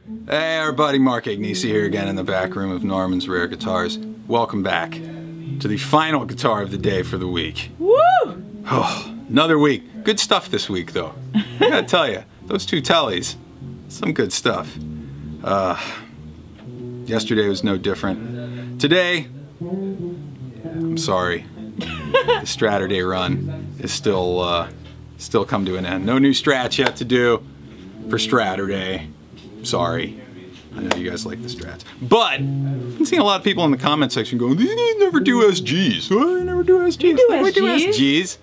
Hey everybody, Mark Agnesi here again in the back room of Norman's Rare Guitars. Welcome back to the final guitar of the day for the week. Woo! Oh, another week. Good stuff this week though. I gotta tell you, those two tellies, some good stuff. Yesterday was no different. Today, I'm sorry, the Saturday run is still come to an end. No new strats yet to do for Saturday. Sorry. I know you guys like the strats. But I'm seeing a lot of people in the comment section going, these guys never do SGs. Well, they never do SGs. We do SGs.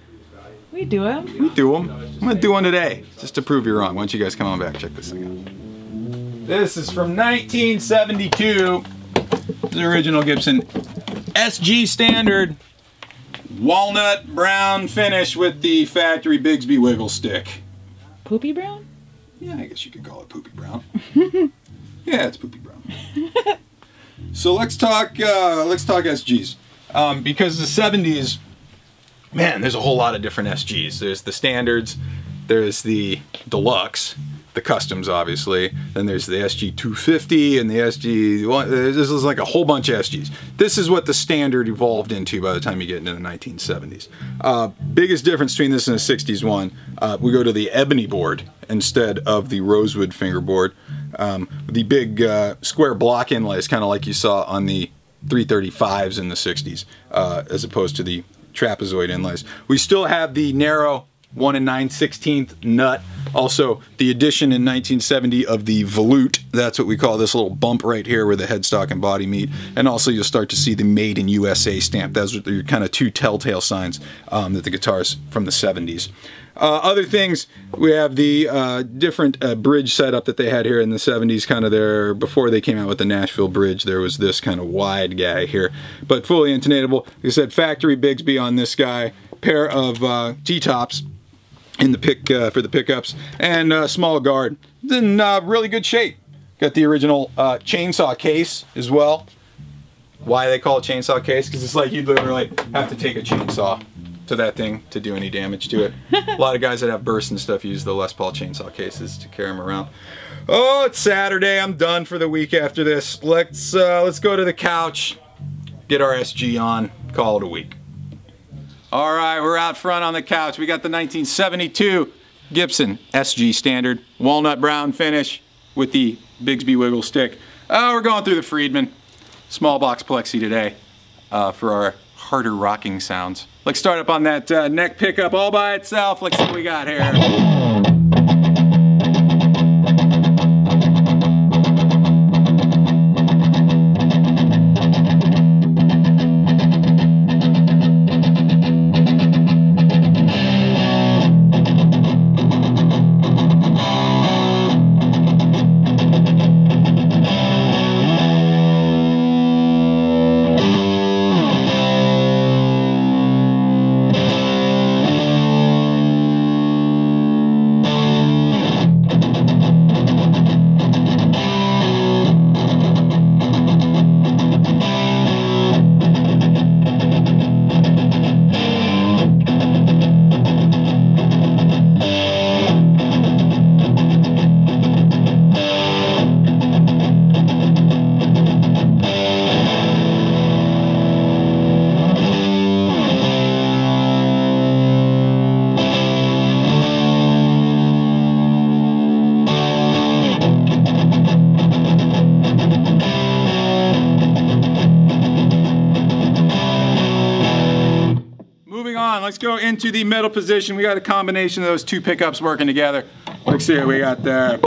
We do them. We do them. I'm going to do one today, just to prove you wrong. Why don't you guys come on back, check this thing out. This is from 1972. The original Gibson SG Standard. Walnut brown finish with the Factory Bigsby Wiggle Stick. Poopy brown? Yeah, I guess you could call it poopy brown. Yeah, it's poopy brown. So let's talk SGs. Because the 70s, man, there's a whole lot of different SGs. There's the standards, there's the deluxe, the customs obviously, then there's the SG 250 and the SG, this is like a whole bunch of SGs. This is what the standard evolved into by the time you get into the 1970s. Biggest difference between this and the 60s one, we go to the ebony board instead of the rosewood fingerboard. The big square block inlays, kind of like you saw on the 335s in the 60s, as opposed to the trapezoid inlays. We still have the narrow 1 9/16 nut. Also, the addition in 1970 of the volute, that's what we call this little bump right here where the headstock and body meet. And also you'll start to see the Made in USA stamp. Those are your kind of two telltale signs that the guitar's from the 70s. Other things, we have the different bridge setup that they had here in the 70s, kind of there, before they came out with the Nashville bridge, there was this kind of wide guy here, but fully intonatable. Like I said, Factory Bigsby on this guy, pair of T-tops in the for the pickups, and small guard. It's in really good shape. Got the original chainsaw case as well. Why they call it chainsaw case? Because it's like you'd literally have to take a chainsaw to that thing to do any damage to it. A lot of guys that have bursts and stuff use the Les Paul chainsaw cases to carry them around. Oh, it's Saturday. I'm done for the week after this. Let's go to the couch, get our SG on, call it a week. All right, we're out front on the couch. We got the 1972 Gibson SG Standard, walnut brown finish with the Bigsby Wiggle Stick. We're going through the Friedman small box plexi today for our harder rocking sounds. Let's start up on that neck pickup all by itself. Let's see what we got here. Let's go into the middle position. We got a combination of those two pickups working together. Let's see what we got there.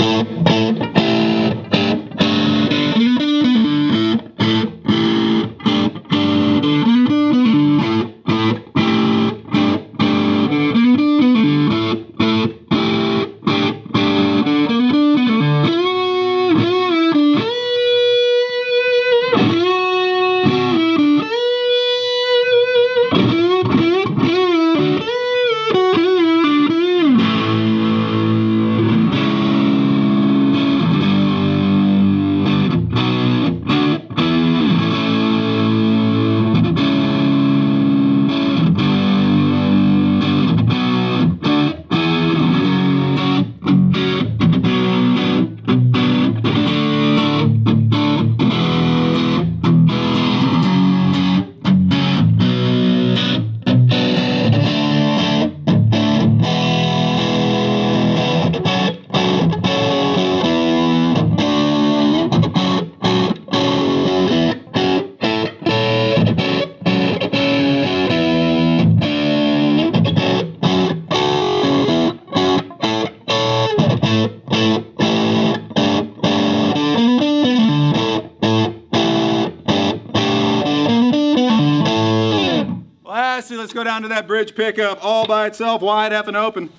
let's go down to that bridge pickup all by itself, wide effing open.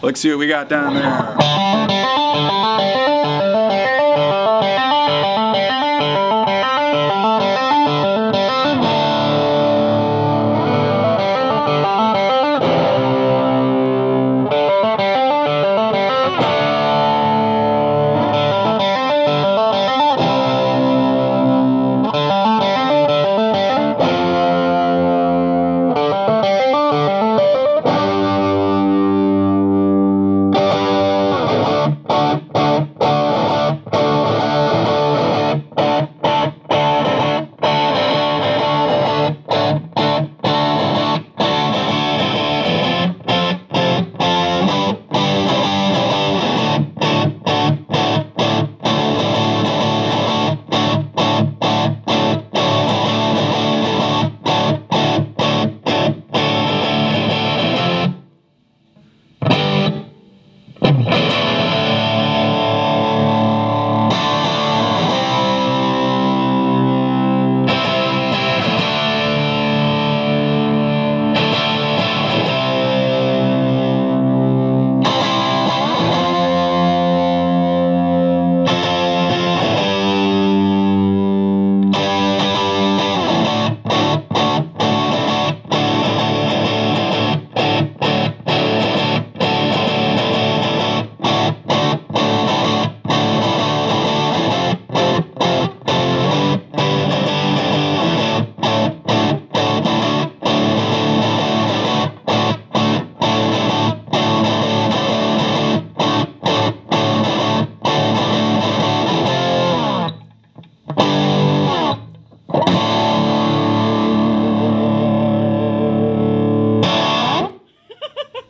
Let's see what we got down there.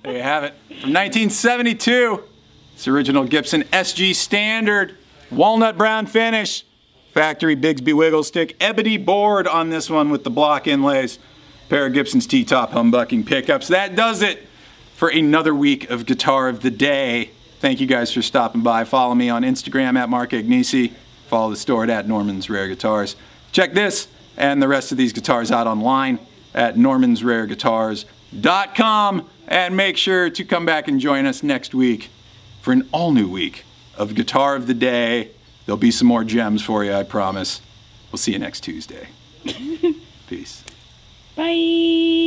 There you have it. From 1972, it's original Gibson SG Standard, walnut brown finish, Factory Bigsby Wiggle Stick, ebony board on this one with the block inlays, pair of Gibson's T-top humbucking pickups. That does it for another week of Guitar of the Day. Thank you guys for stopping by. Follow me on Instagram at Mark Agnesi. Follow the store at Norman's Rare Guitars. Check this and the rest of these guitars out online at normansrareguitars.com. And make sure to come back and join us next week for an all-new week of Guitar of the Day. There'll be some more gems for you, I promise. We'll see you next Tuesday. Peace. Bye.